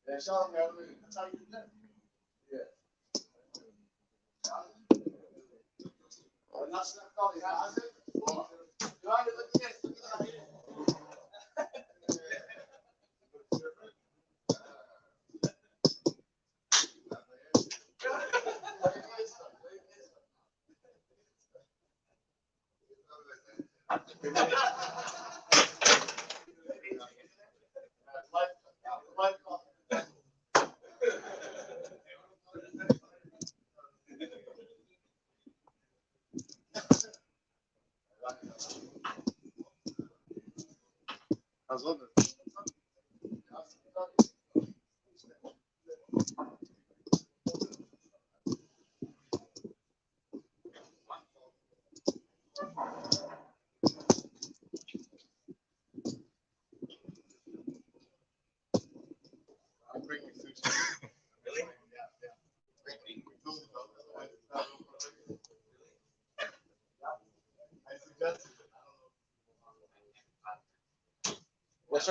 Yes or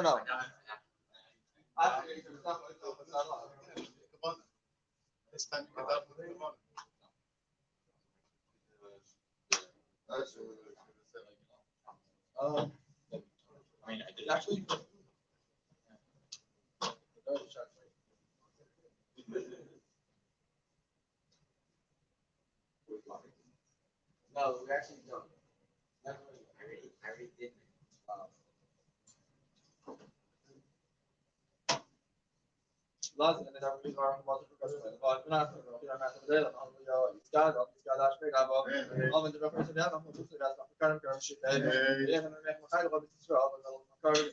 no? This time you get up with the money. I mean, I did actually. No, we actually don't. I already did. Lazım ne kadar bir var bazı profesörler var. Bunlar bir istihdam spiegava om de profesör ya ama bu biraz bakarım karşı da yani ne makale var bir sürü ama makale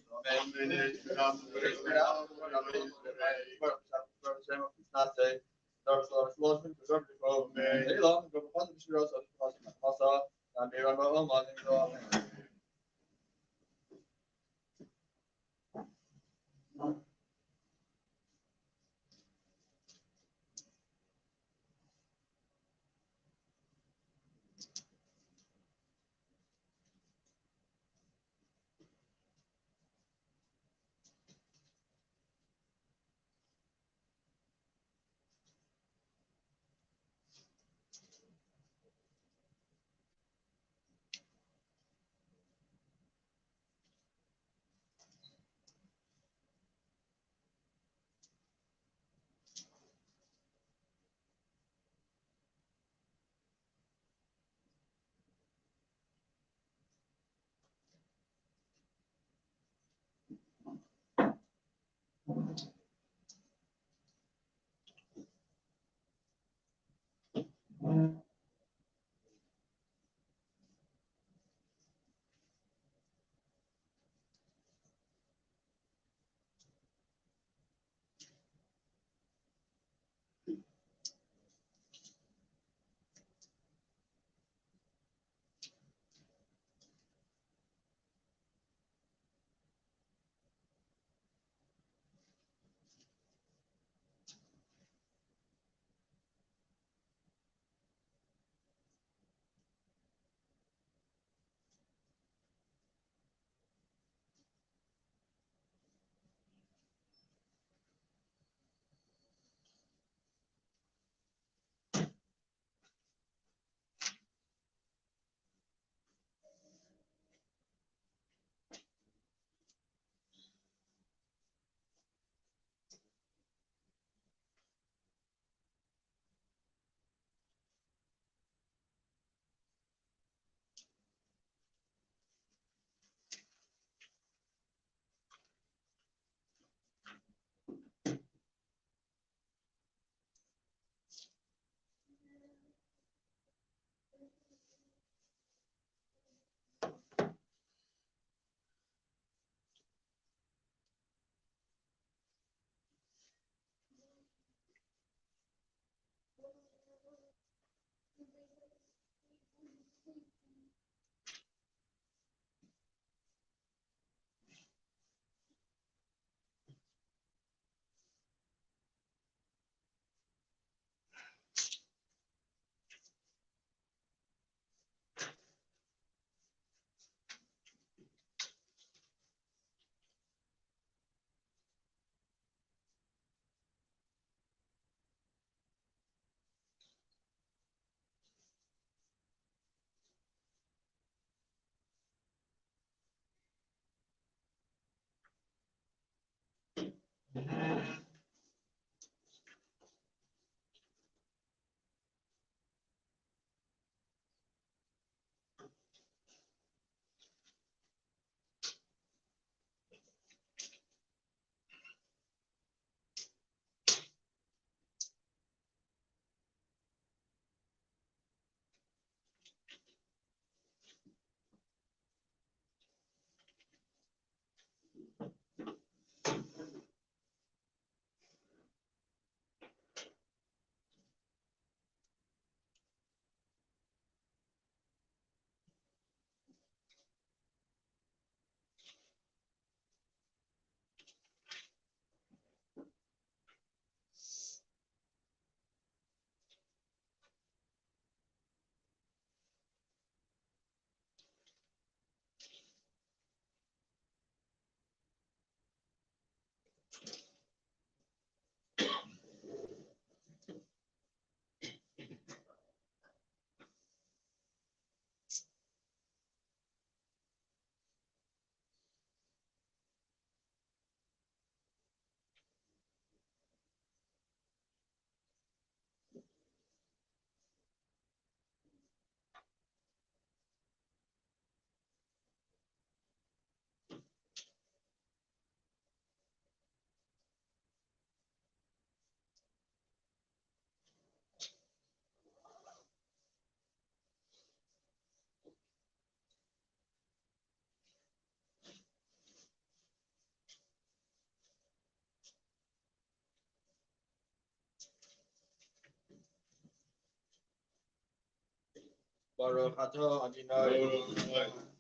Baruch atah Adonai.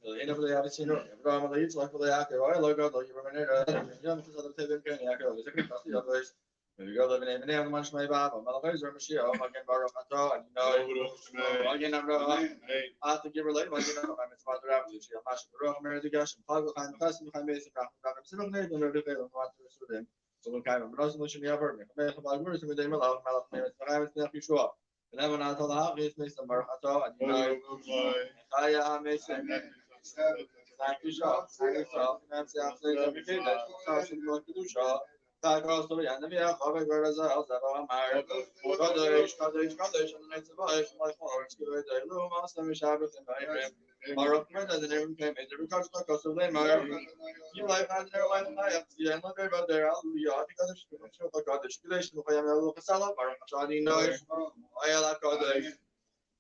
Eloheinu v'le'av tzinu. Avraham v'le'yitz lach v'le'yaakov. Oy lo God lo yivaminera. Yom tzadok tevim ken Yaakov. V'zekrim kasi yavesh. V'yigol le'vnei v'nei v'man shmei v'av. Malachai zor Mashiach. Magen Baruch atah Adonai. Magen Avraham. At the giver late. Magen Avraham. It's Father Abraham. Shia Mash. Baruch Mered Yigashim. Pag v'chaim v'chasim v'chaim v'esim. Rachim v'chaim v'sim. V'nei v'nei v'nei v'nei so when kind of knows much in the upper, make a bag words with them allow malach name is Rachim v'nei Yeshua. And then when I told the house, it's Mr. Baruch atah Adonai. Chaya Mason. Thank you, Shaw. Thank you, Shaw. Nancy, I'm saying everything that Shaw should go to do, Shaw. Tag us to the enemy, I'll have a good result. I'm married. Kadosh, Kadosh, Kadosh, and the next of us, my followers, give it a little master, we shall with him. Baruch, my doesn't even came in the recourse to cost of them. You like had their life, and I have to see another about their hallelujah. Because it's show the Kadosh, I am a little Casala, Baruch, Shadi, no, I like Kadosh.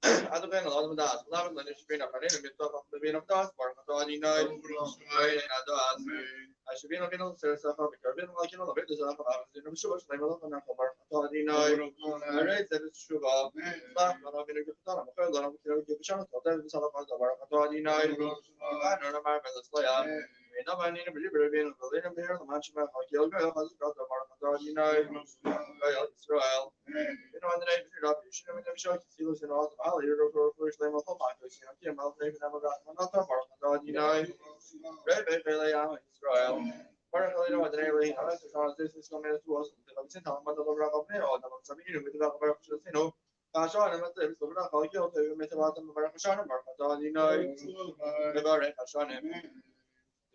Other than a lot of that, love and it's been up an enemy of the being of dust, Baruch, Shadi, no, I should be looking on the surface of the carbon, like a bit of I'm sure it's like a lot of Shadi, no, I read that it's true about that, but I've been a good time. I'm going to give a chance of that. It's all about the Baruch, Shadi, no, I don't know my let's play out. No man in a believer being a little bit of the match about how you'll go, has got the Baruch, you know, Israel. You know, and then I figured out you should have never showed you see in all the valley, you're over first name of the Bible. You know, I'll never got another Baruch, you know, Red Israel. Baruch, you know, the name of this is coming to us. I'm saying, I'm about to look up there, or I'm something with the Baruch, you know. Kashan, I'm saying, so we're not going to go to Metabat and Baruch Hashanah, Baruch, you know, the Baruch Hashanah.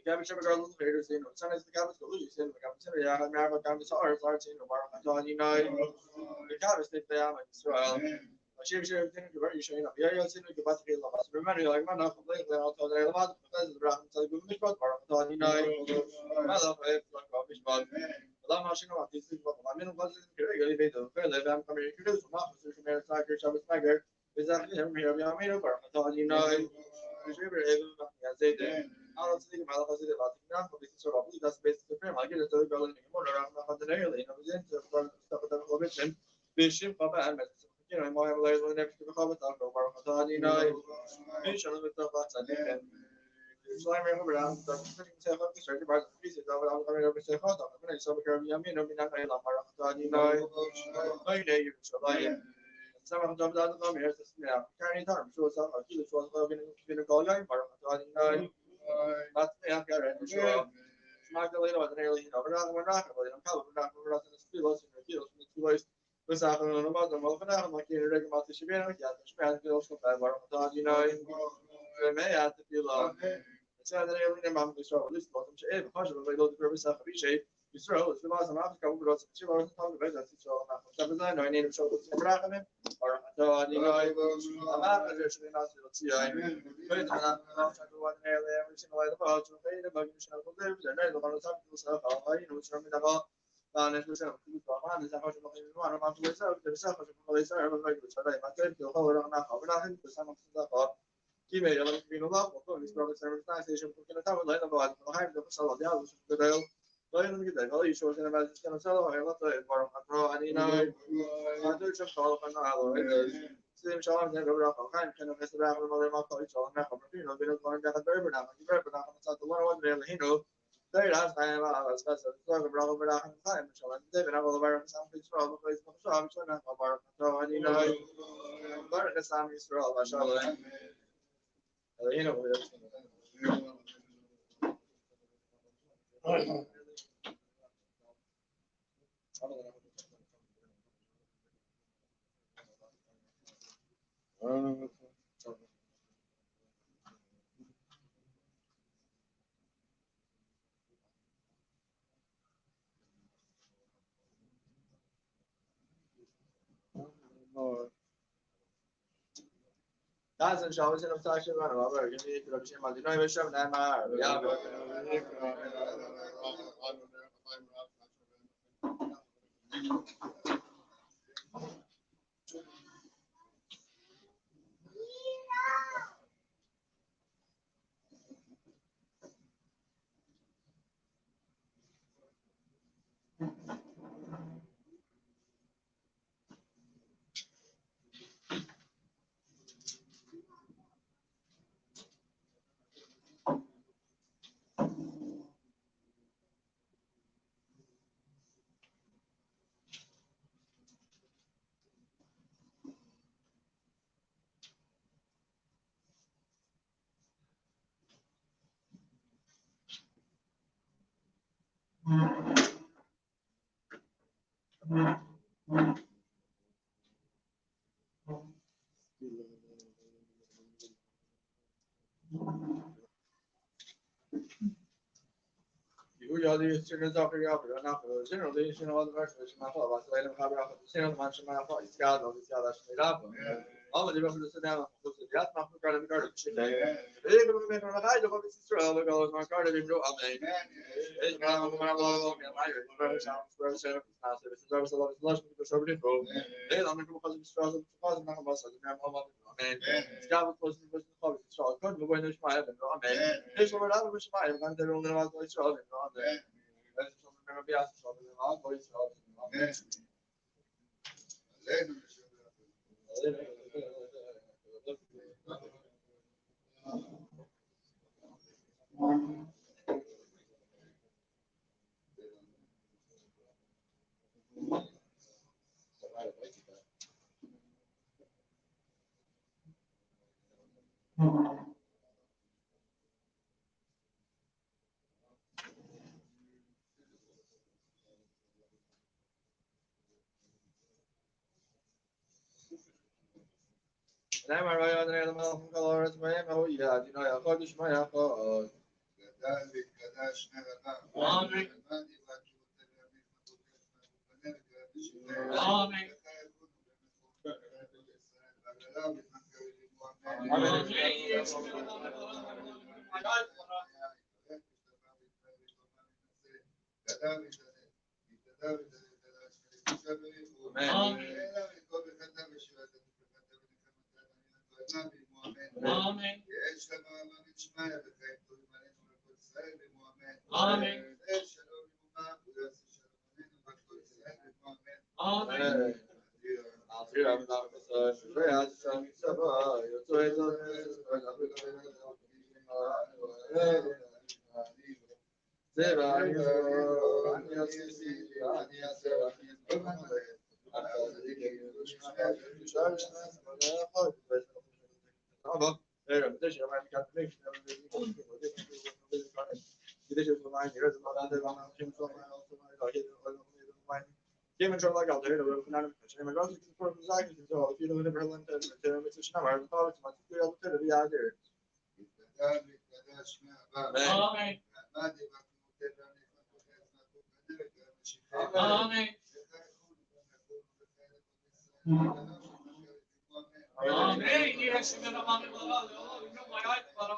Gavin regardless of haters, you know, son is the Gavin Solution, the Gavin yeah, I'm not going to start, you know, Baruch, you know, the Gavin state there, I'm Israel. She was very showing up. Yeah, you're seeing about the last. Remember, like, man, I'm playing the auto, the last, because the Brahman, so good, Baruch, you know, I love it, like, but I'm not sure what this is, but I'm in a position to really be the fair live. I'm coming to do some officers from Arizona, Shabbos Mager. Is that him here? I'm in a Baruch, you know, she was able to say that. I don't think about it about the ground, but it's sort of that's basically the I get it to the building anymore. I'm not the daily, you know, stuff with the prohibition. Bishop, Papa, and you know, my life will never be covered. I'll go Baruch, you know, Bishop with the thoughts I think. So I remember I'm saying, I'm concerned about the pieces of it. I'm going to say, hold on, I'm going to say, I'm going to Baruch, you know, I know you survive. Some of them don't come here, carrying time. So some of you was going to call you, Baruch, you know. That's me, I've got it for sure. Magdalena was nearly, you know, we're not going to come, we're not in the fields, in the fields, in the fields. What's happening about them? Well, I'm like, you're ready about the Shabbat, yeah, the Shabbat feels so bad, you know, you may have to feel it's not that alien, I'm going to start with this, but I'm sure, if I should have looked at the purpose of a shape, Israel is the most amount of growth of Chiva and Tom Veda to Sabazan, I need to show the Rachanim, or Adonai, Amar, actually not to see. I every single light about to pay the bug shall live, and I don't want to talk to yourself. I know it's from the hall. And if we sell to Bahan, is a house of one of the myself, the self of the police are ever like which I might take the whole around now, but I think the sum of the hall. He made a little bit of love, or his brother's service station, putting a tower light about behind the Sala, the house of the Dale. Don't get that. All you show in about this kind of sell. I love it. I need I do some call for now. Same shot and go off. I kind of mess around with my college on that. You know, been going down the river now. You river now. It's not the one there. You know, they last time I was special. So I'm brother, but I have time. So I'm David. I will wear something strong. Place from so I'm trying to have so I need I. But it's time is for all. I shall. You know. That's shall we send a run over. Give me to the Madino, I wish I'm not the students of the opera, not generally, you know, the rest of my fault. I let him have the same much of my fault. He's got all these guys straight up. All the different sit down, the gas, not the garden, the garden. They're going to make a hide of his sister, all the girls, my garden, you know, I mean, it's not a lot of my sounds, where the service is always a lot of lush because over the road. They don't know because it's strong, because of my muscle, the man, it's got was supposed to be the hobby, so I couldn't go in this my head, I mean, this one out of his mind, and they're only about to show it, that's going to be asked for the hard voice. Am I right on the animal from colors? My oh yeah, you know, I thought this might have like out there, we're not I'm going to confirm the Zaki, so if you don't ever lend them to Mr. Schneider, I thought it's much to be out there. Amen. Amen. Yes, in the name of the Lord, you know my eyes, but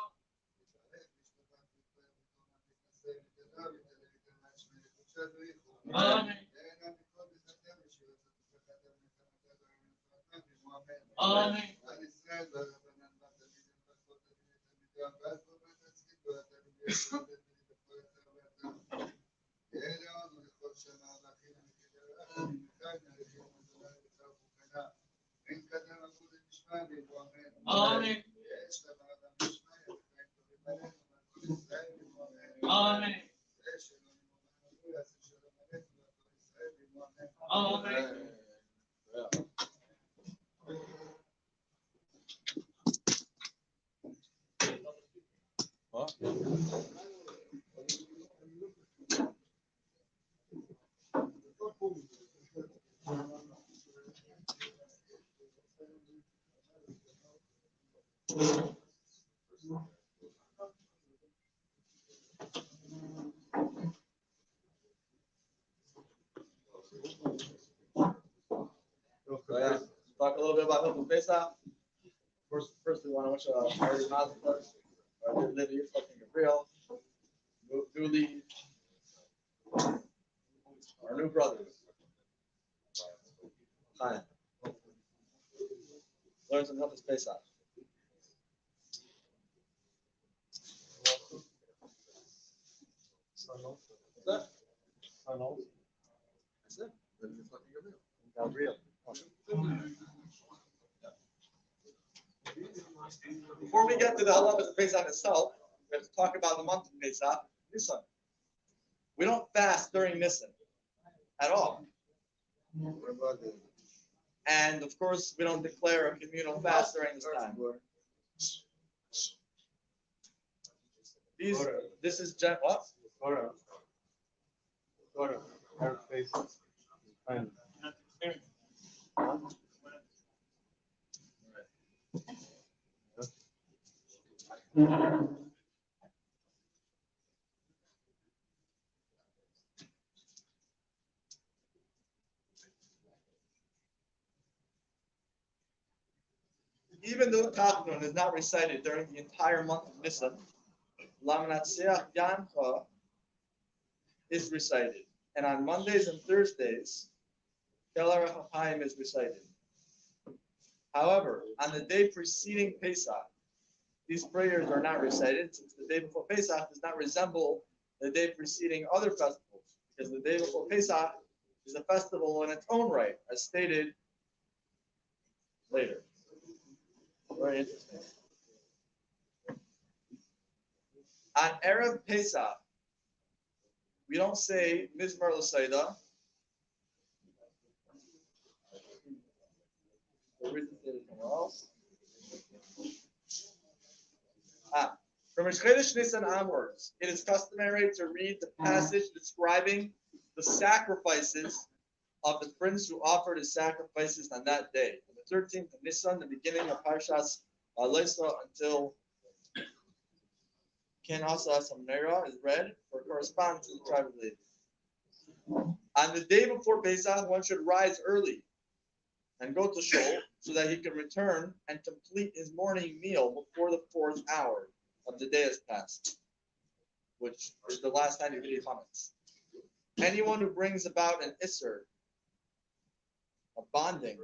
Amen. Amen. Amen. Amen. Amen. What? So yeah, talk a little bit about Hilton Pesach. First we want to wish Mary Mazda, our dear Lydia, fucking Gabriel, newly, our new brothers. Hi. Learn some Hilton Pesach. What's that? That's it. Lydia, fucking Gabriel. Before we get to the halachas of Pesach itself, we have to talk about the month of Pesach, Nisan. We don't fast during Nisan at all. And of course, we don't declare a communal fast during this time. This is what? Even though Tachnun is not recited during the entire month of Nisan, Lamanatseach Yancha is recited. And on Mondays and Thursdays, Kel HaRachapayim is recited. However, on the day preceding Pesach, these prayers are not recited since the day before Pesach does not resemble the day preceding other festivals, because the day before Pesach is a festival in its own right, as stated later. Very interesting. On Erev Pesach, we don't say Mizmar L'Seida. From Rosh Chodesh Nisan onwards, it is customary to read the passage describing the sacrifices of the prince who offered his sacrifices on that day. On the 13th of Nisan, the beginning of Parshas Leisa until Ken Asa Samnera is read for corresponding to the tribe of Levi. On the day before Pesach, one should rise early and go to shul so that he can return and complete his morning meal before the 4th hour of the day has passed, which is the last time you can eat chametz. Anyone who brings about an isser, a bonding,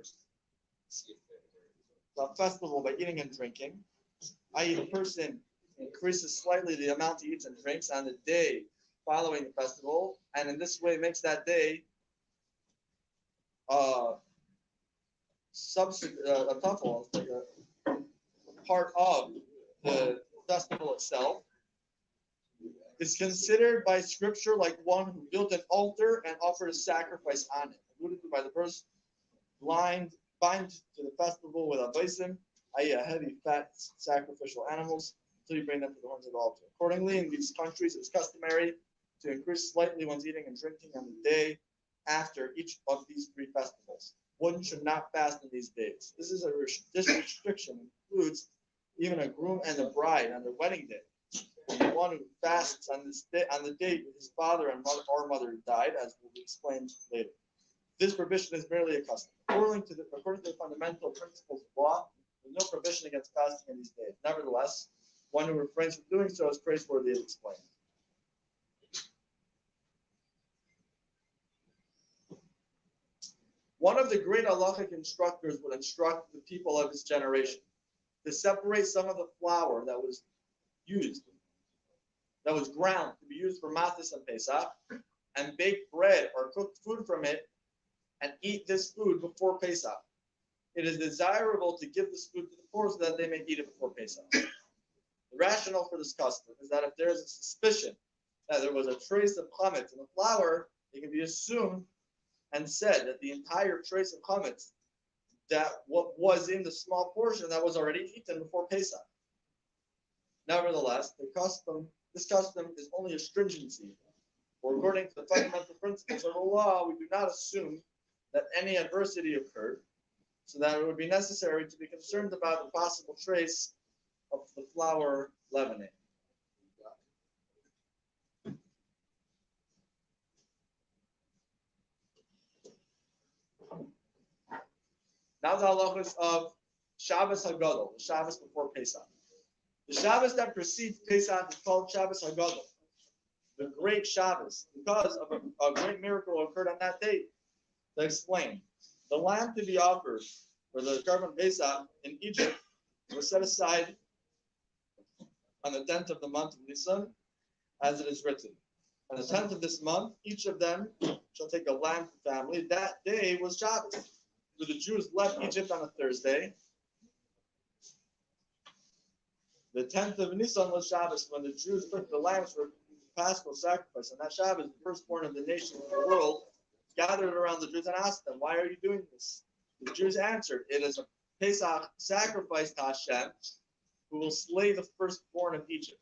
a festival by eating and drinking, i.e. the person increases slightly the amount he eats and drinks on the day following the festival, and in this way makes that day a tuffle, like a part of the festival itself, is considered by scripture like one who built an altar and offered a sacrifice on it, alluded to by the verse, bind to the festival with a bison, i.e. a heavy, fat, sacrificial animals, until you bring them to the horns of the altar. Accordingly, in these countries, it's customary to increase slightly one's eating and drinking on the day after each of these 3 festivals. One should not fast in these days. This restriction includes even a groom and a bride on their wedding day. the one who fasts on this day, on the date his father and mother or mother died, as will be explained later. This prohibition is merely a custom. According to the fundamental principles of law, there's no prohibition against fasting in these days. Nevertheless, one who refrains from doing so is praiseworthy, as explained. One of the great halachic instructors would instruct the people of his generation to separate some of the flour that was used, that was ground to be used for matzahs and Pesach, and bake bread or cooked food from it, and eat this food before Pesach. It is desirable to give this food to the poor so that they may eat it before Pesach. The rationale for this custom is that if there is a suspicion that there was a trace of chametz in the flour, it can be assumed and said that the entire trace of chametz that what was in the small portion that was already eaten before Pesach. Nevertheless, this custom is only a stringency, for according to the fundamental principles of the law, we do not assume that any adversity occurred, so that it would be necessary to be concerned about the possible trace of the flour leavening. Now the halachas of Shabbos HaGadol, the Shabbos before Pesach. The Shabbos that precedes Pesach is called Shabbos HaGadol, the great Shabbos, because of a great miracle occurred on that date. To explain, the lamb to be offered for the Karban Pesach in Egypt was set aside on the 10th of the month of Nisan, as it is written. On the 10th of this month, each of them shall take a lamb for family. That day was Shabbos. So the Jews left Egypt on a Thursday. The 10th of Nisan was Shabbos, when the Jews took the lambs for Paschal sacrifice. And that Shabbos, the firstborn of the nations of the world, gathered around the Jews and asked them, "Why are you doing this?" The Jews answered, "It is a Pesach sacrifice to Hashem, who will slay the firstborn of Egypt."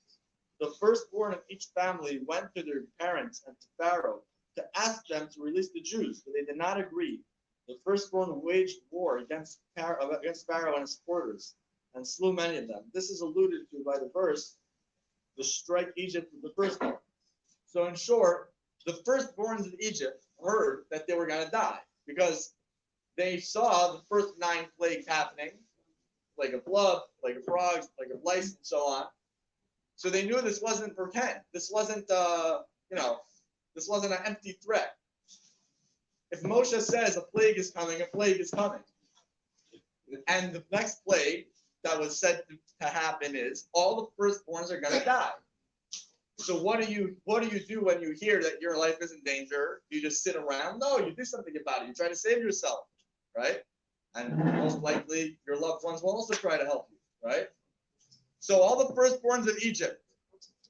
The firstborn of each family went to their parents and to Pharaoh to ask them to release the Jews, but they did not agree. The firstborn waged war against Pharaoh and his supporters and slew many of them. This is alluded to by the verse, "To strike Egypt with the firstborn." So in short, the firstborns of Egypt heard that they were going to die because they saw the first 9 plagues happening, plague of blood, plague of frogs, plague of lice, and so on. So they knew this wasn't pretend. This wasn't, this wasn't an empty threat. If Moshe says a plague is coming, a plague is coming. And the next plague that was said to happen is all the firstborns are going to die. So what do you do when you hear that your life is in danger? You just sit around? No, you do something about it. You try to save yourself, right? And most likely your loved ones will also try to help you, right? So all the firstborns of Egypt,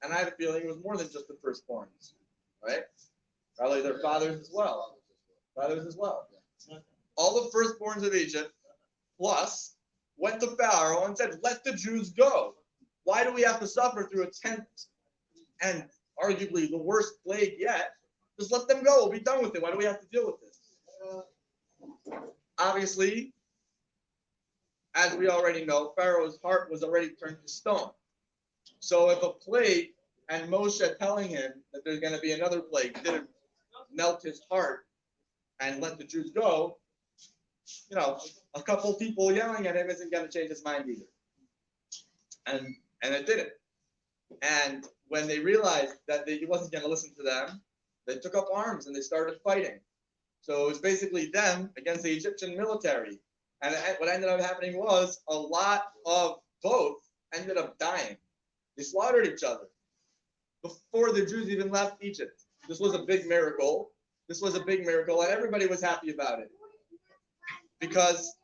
and I have a feeling it was more than just the firstborns, right? Probably their fathers as well. All the firstborns of Egypt, plus, went to Pharaoh and said, "Let the Jews go. Why do we have to suffer through a 10th and arguably the worst plague yet? Just let them go. We'll be done with it. Why do we have to deal with this?" Obviously, as we already know, Pharaoh's heart was already turned to stone. So if a plague and Moshe telling him that there's going to be another plague didn't melt his heart and let the Jews go, a couple people yelling at him isn't going to change his mind either. And it didn't. And when they realized that he wasn't going to listen to them, they took up arms and they started fighting. So it was basically them against the Egyptian military. And what ended up happening was a lot of both ended up dying. They slaughtered each other before the Jews even left Egypt. This was a big miracle. And everybody was happy about it. Because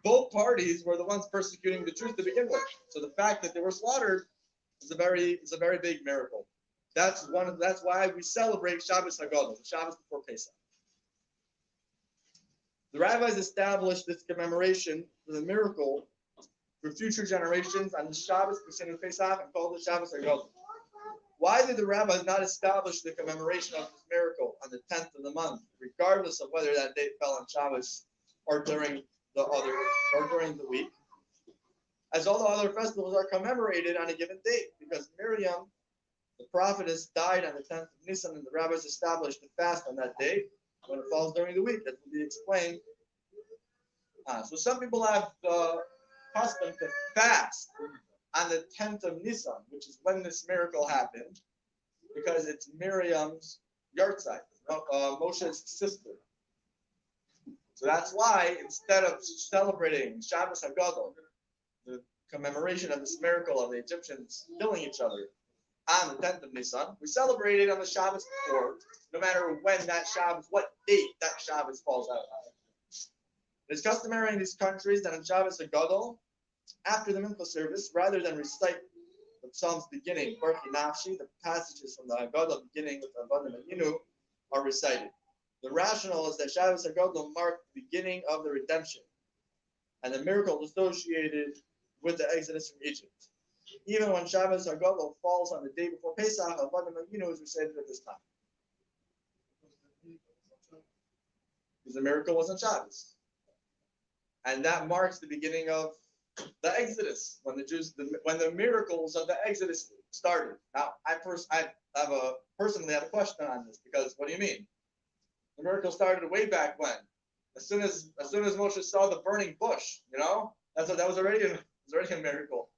both parties were the ones persecuting the Jews to begin with. So the fact that they were slaughtered is a very big miracle. That's why we celebrate Shabbos HaGadol, the Shabbos before Pesach. The rabbis established this commemoration for the miracle for future generations on the Shabbos preceding Pesach and called it Shabbos HaGadol. Why did the rabbis not establish the commemoration of this miracle on the 10th of the month, regardless of whether that date fell on Shabbos or during the week? as all the other festivals are commemorated on a given date, because Miriam, the prophetess, died on the 10th of Nisan, and the rabbis established the fast on that day when it falls during the week. That will be explained. So some people have the custom to fast on the 10th of Nisan, which is when this miracle happened, because it's Miriam's yahrzeit, Moshe's sister. So that's why instead of celebrating Shabbos HaGadol, the commemoration of this miracle of the Egyptians killing each other on the 10th of Nisan, we celebrate it on the Shabbos before, no matter when that Shabbos, what date that Shabbos falls out on. It is customary in these countries that on Shabbos HaGadol, after the Mincha service, rather than recite the Psalms beginning, Barchi Nafshi, the passages from the Haggadah beginning with Avadim and Yinu are recited. The rationale is that Shabbos HaGadol marked the beginning of the redemption and the miracle associated with the exodus from Egypt. Even when Shabbos HaGadol falls on the day before Pesach, Avadim and Yinu is recited at this time. Because the miracle was on Shabbos. And that marks the beginning of the Exodus, when the miracles of the Exodus started. Now, I personally have a question on this, because what do you mean? The miracle started way back when. As soon as Moshe saw the burning bush, that was already a miracle.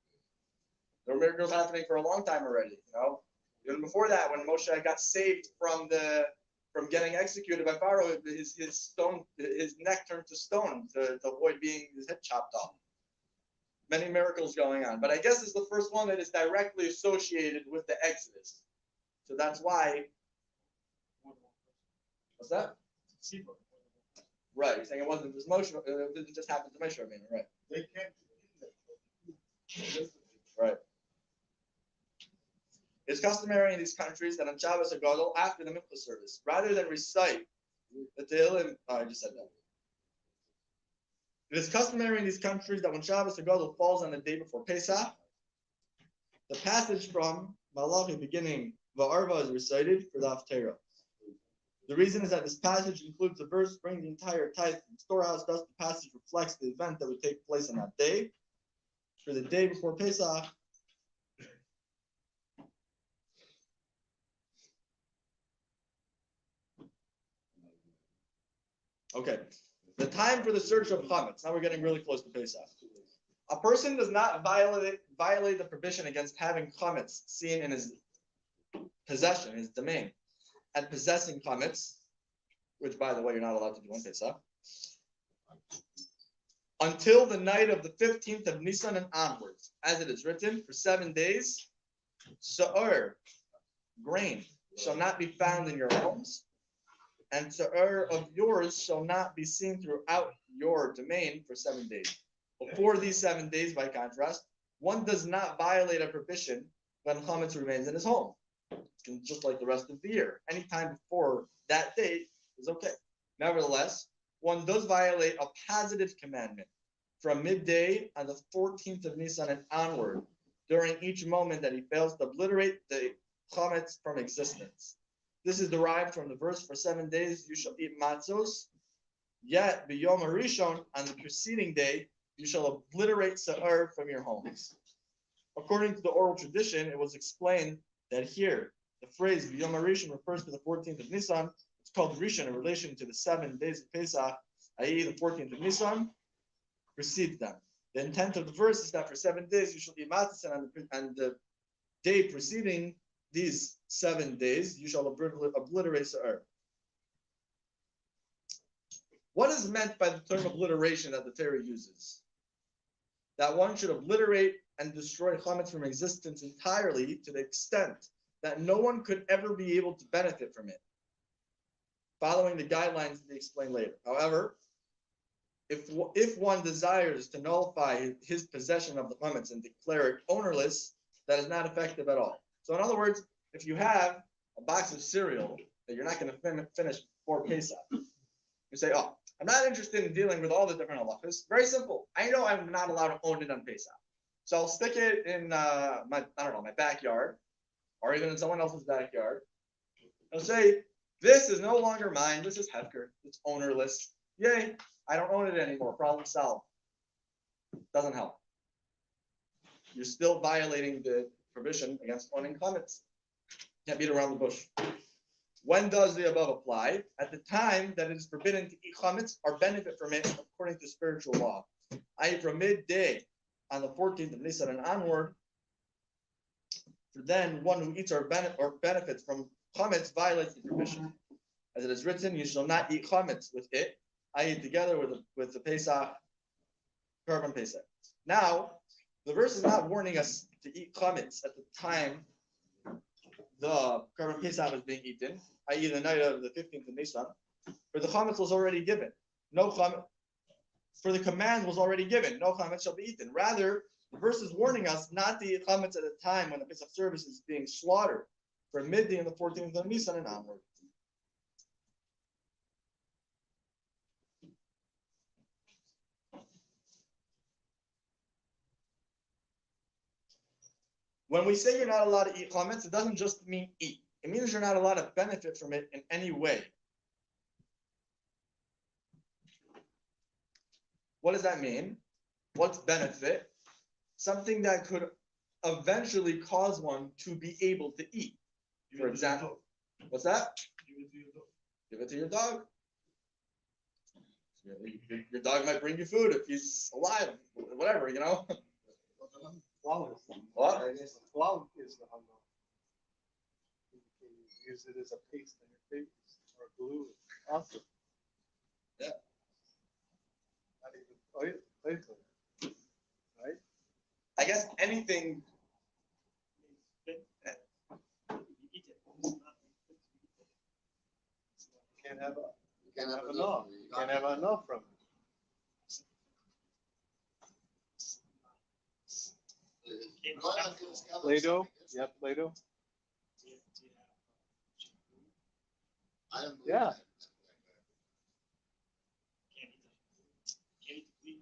There were miracles happening for a long time already, Even before that, when Moshe got saved from getting executed by Pharaoh, his neck turned to stone to avoid being his head chopped off. Many miracles going on, but I guess it's the first one that is directly associated with the Exodus. So that's why. What's that? Right, you're saying it wasn't this Moshe. It didn't just happen to Moshe Rabbeinu, right? They can't. Right. It's customary in these countries that on Shabbos HaGadol, after the Mincha service, rather than recite the Tehillim, I just said that. It is customary in these countries that when Shabbos HaGadol falls on the day before Pesach, the passage from Malachi beginning Va'arva is recited for the Haftarah. The reason is that this passage includes the verse bringing the entire tithe from the storehouse. Thus, the passage reflects the event that would take place on that day. For the day before Pesach, okay, the time for the search of chametz. Now we're getting really close to Pesach. A person does not violate the prohibition against having chametz seen in his possession, his domain, and possessing chametz, which, by the way, you're not allowed to do on Pesach, until the night of the 15th of Nisan and onwards, as it is written, for 7 days, sa'ur, grain, shall not be found in your homes, and sa'ur of yours shall not be seen throughout your domain for 7 days. Before these 7 days, by contrast, one does not violate a prohibition when chametz remains in his home, just like the rest of the year. Any time before that date is okay. Nevertheless, one does violate a positive commandment from midday on the 14th of Nisan and onward, during each moment that he fails to obliterate the chametz from existence. This is derived from the verse, for 7 days you shall eat matzos, yet b'yom harishon, on the preceding day, you shall obliterate sa'ar from your homes. According to the oral tradition, it was explained that here, the phrase b'yom harishon refers to the 14th of Nisan. It's called Rishon in relation to the 7 days of Pesach, i.e. the 14th of Nisan, precedes them. The intent of the verse is that for 7 days you shall eat matzos, and the day preceding these 7 days you shall obliterate sa'ar. What is meant by the term obliteration that the Torah uses? That one should obliterate and destroy chametz from existence entirely, to the extent that no one could ever be able to benefit from it, following the guidelines to be explained later. However, if one desires to nullify his possession of the chametz and declare it ownerless, that is not effective at all. So in other words, if you have a box of cereal that you're not going to finish before Pesach, you say, oh, I'm not interested in dealing with all the different halachas. Very simple. I know I'm not allowed to own it on Pesach. So I'll stick it in my backyard, or even in someone else's backyard. I'll say, this is no longer mine. This is Hefker. It's ownerless. Yay, I don't own it anymore. Problem solved. Doesn't help. you're still violating the prohibition against owning chametz. Can't beat around the bush. When does the above apply? At the time that it is forbidden to eat chametz or benefit from it according to spiritual law. I.e. from midday on the 14th of Nisan and onward, for then one who eats or benefits from chametz violates the prohibition. As it is written, you shall not eat chametz with it, i.e. together with the Pesach, Korban Pesach. Now, the verse is not warning us to eat chametz at the time the Korban Pesach is being eaten, i.e. the night of the 15th of Nisan, for the chametz was already given. No chametz, for the command was already given. No chametz shall be eaten. Rather, the verse is warning us not to eat chametz at the time when the Pesach service is being slaughtered, from midday on the 14th of Nisan and onward. When we say you're not allowed to eat chametz, it doesn't just mean eat. It means you're not allowed to benefit from it in any way. What does that mean? What's benefit? Something that could eventually cause one to be able to eat. For example, what's that? Give it to your dog. Your dog might bring you food if he's alive, whatever, you know. What? Cloud is the hunger. You can use it as a paste on your face or glue. Awesome. Yeah. Not even oil, right? I guess anything. You can't have enough. You can't have enough from it. Play-Doh? Yeah, Play-Doh? Yeah.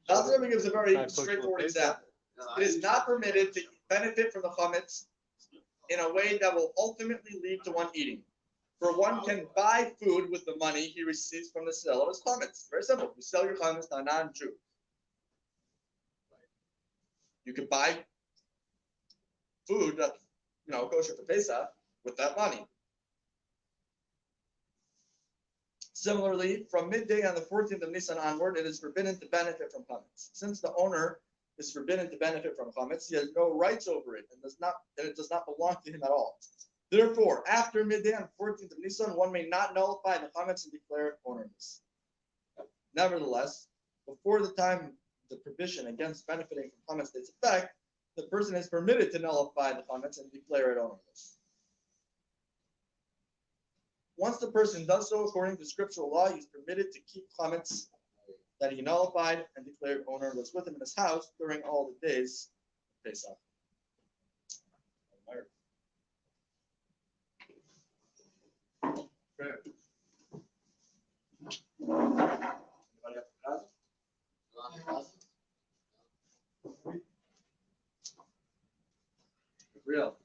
Nazir gives a very straightforward example. It is not permitted to benefit from the chametz in a way that will ultimately lead to one eating. For one can buy food with the money he receives from the sale of his chametz. Very simple. You sell your chametz to a non-Jew. You can buy food that's, kosher for Pesach with that money. Similarly, from midday on the 14th of Nisan onward, it is forbidden to benefit from chametz. Since the owner is forbidden to benefit from chametz, he has no rights over it, and it does not belong to him at all. Therefore, after midday on the 14th of Nisan, one may not nullify the chametz and declare it ownerless. Nevertheless, before the time the prohibition against benefiting from chametz takes effect, the person is permitted to nullify the chametz and declare it ownerless. Once the person does so according to scriptural law, he is permitted to keep chametz that he nullified and declared ownerless with him in his house during all the days of Pesach. Real.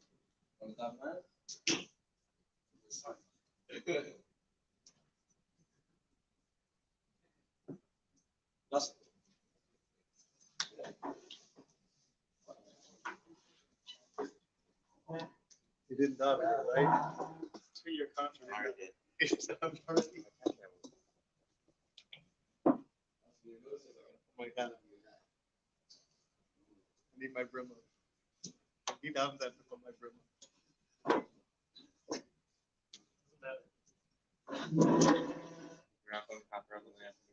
You didn't know that, right? 2-year contract. Oh my God. I need my brimmer. He does that for my brimmer.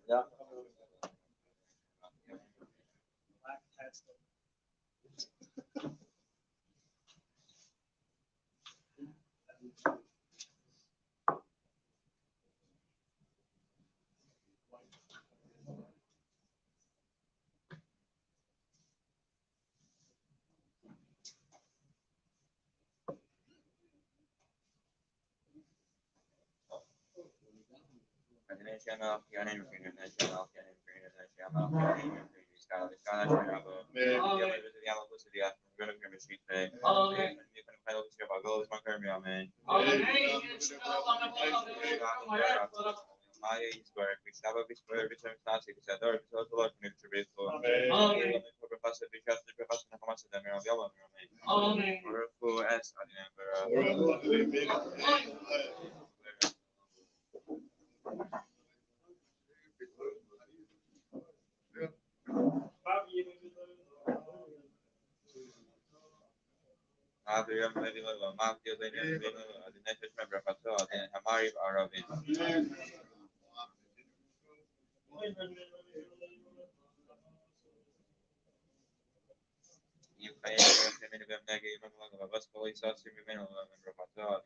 Yeah. Maya Isberg, Vistava Visper, Vicenstasi, Visador, Visotola, Mitroviso, Professor Vichas, Professor Nakamasa, Demiravella, Amen. Oracle S. Adinambra. Avriam Medilova, Mavio, the Netflix member of Pato, and Hamari Aravin. You pay a minute of negative, of us, police, us, member of Pato,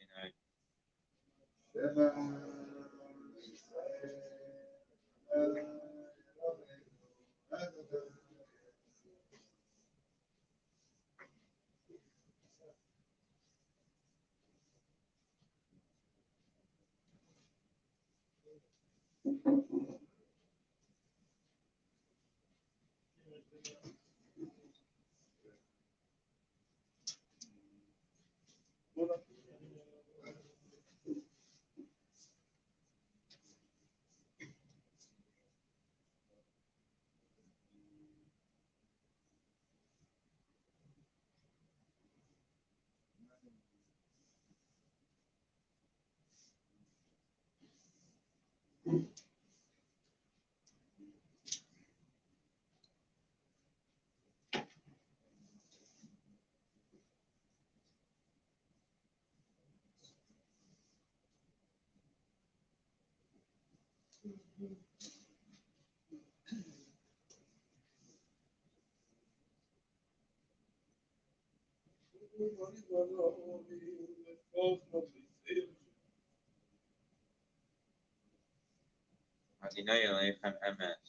Adinaya Lechem MS.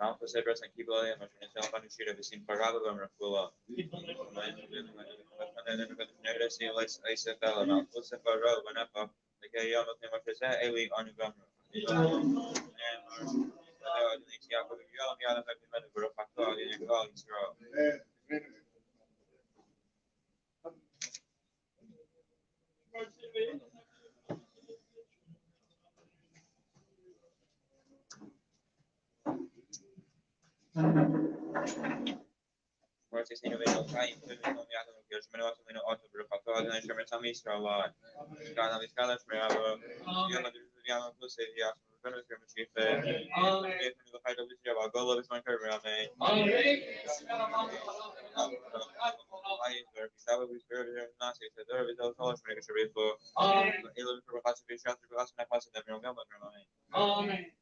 Alpha Cedros and Kibla, and Machine Shira, the same Parabel, and Rafula. Isabella, Lucifero, Vanapa, the Gayam of Nemafisa, Eli Onugama. Morte sem nível cai, nomeado no que os menores no auto por fator de instrumentação mistrola. Cada vez cada esperava. E uma dos diálogos você via nos que me chifre. E no lugar do vídeo a gola dos mais carregamentos. Aí estava o espírito nasce se deu visão só para que chove for. Ele por fazer fechar por fazer na classe da minha normalmente. Amém.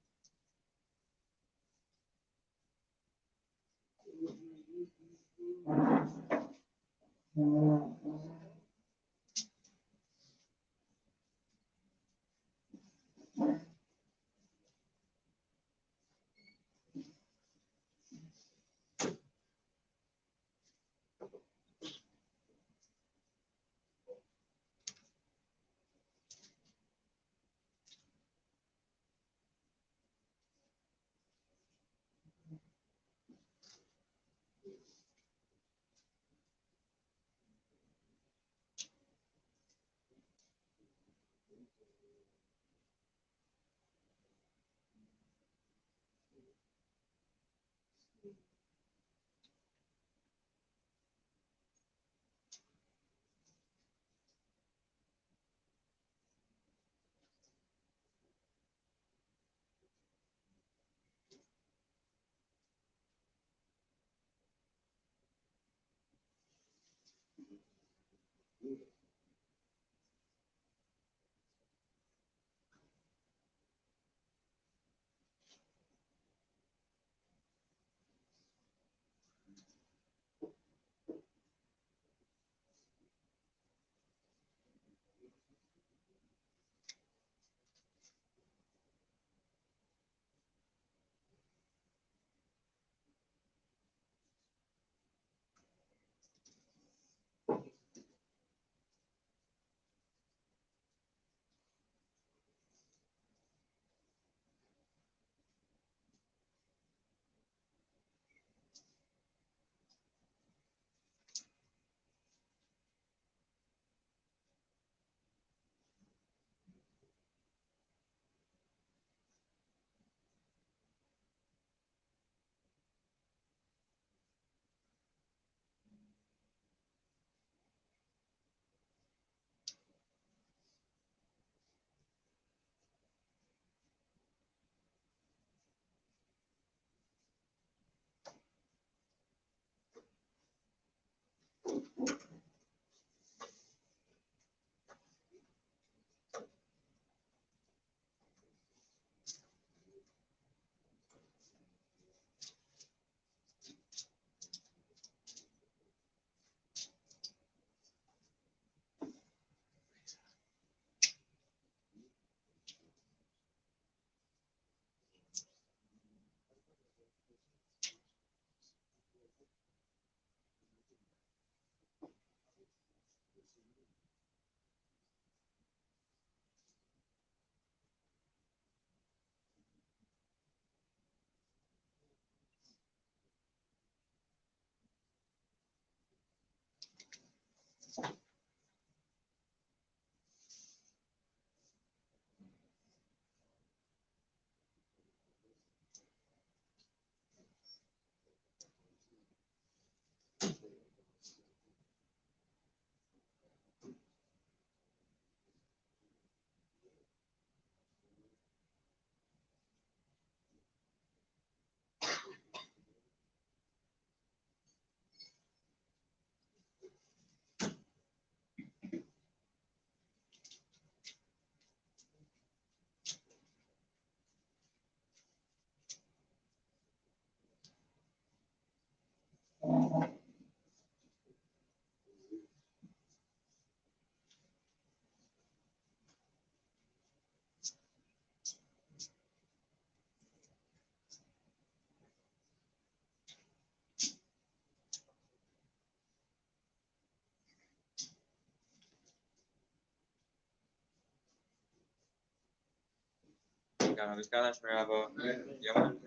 Kana Viskana Shmirabo, Yaman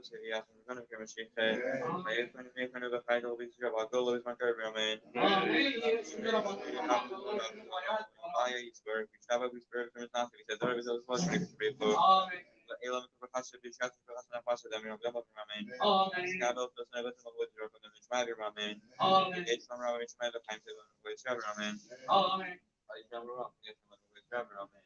Sivia, Gonna Kermashik, Mayfan Mayfan of the Hydro Vixia, Golo is my Kerberman. Maya Eastburg, we travel with Spirit from the South, we said there was a small trip to Ripo. Elam Professor, the Chat for us and Pastor, the Miracle of Ramen. Scabble, the Seven of Wood, the Schmager Ramen. It's from Ramen, Schmager, time to with Trevor Ramen. I jump around, get someone with Trevor Ramen.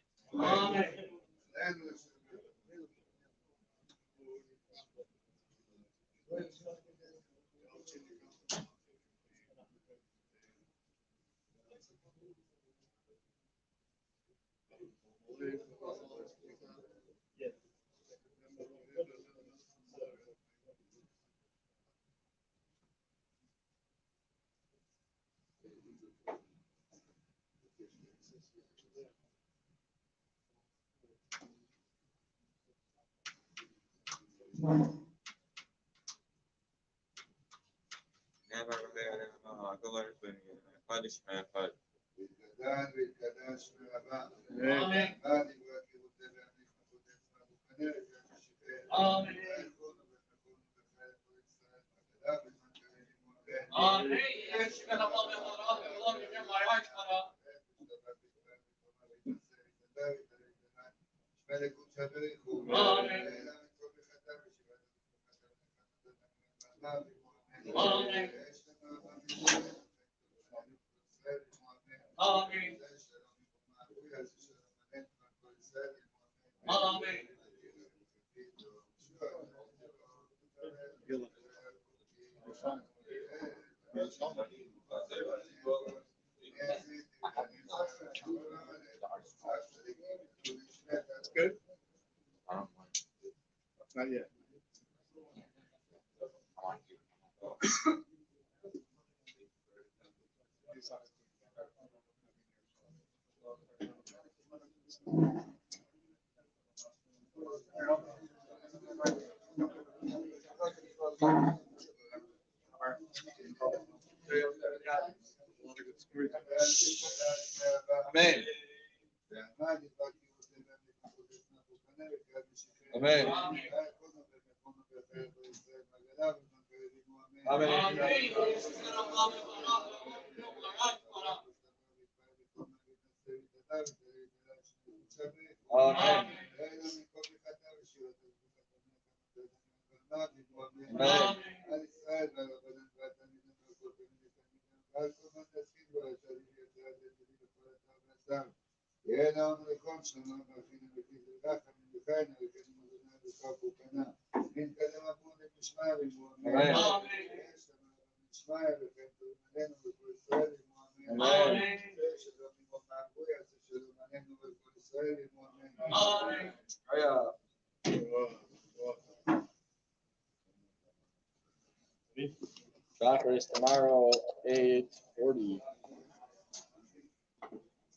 Never That's good? Not yet. Amen. Amen. Amen. Soccer is tomorrow, 8.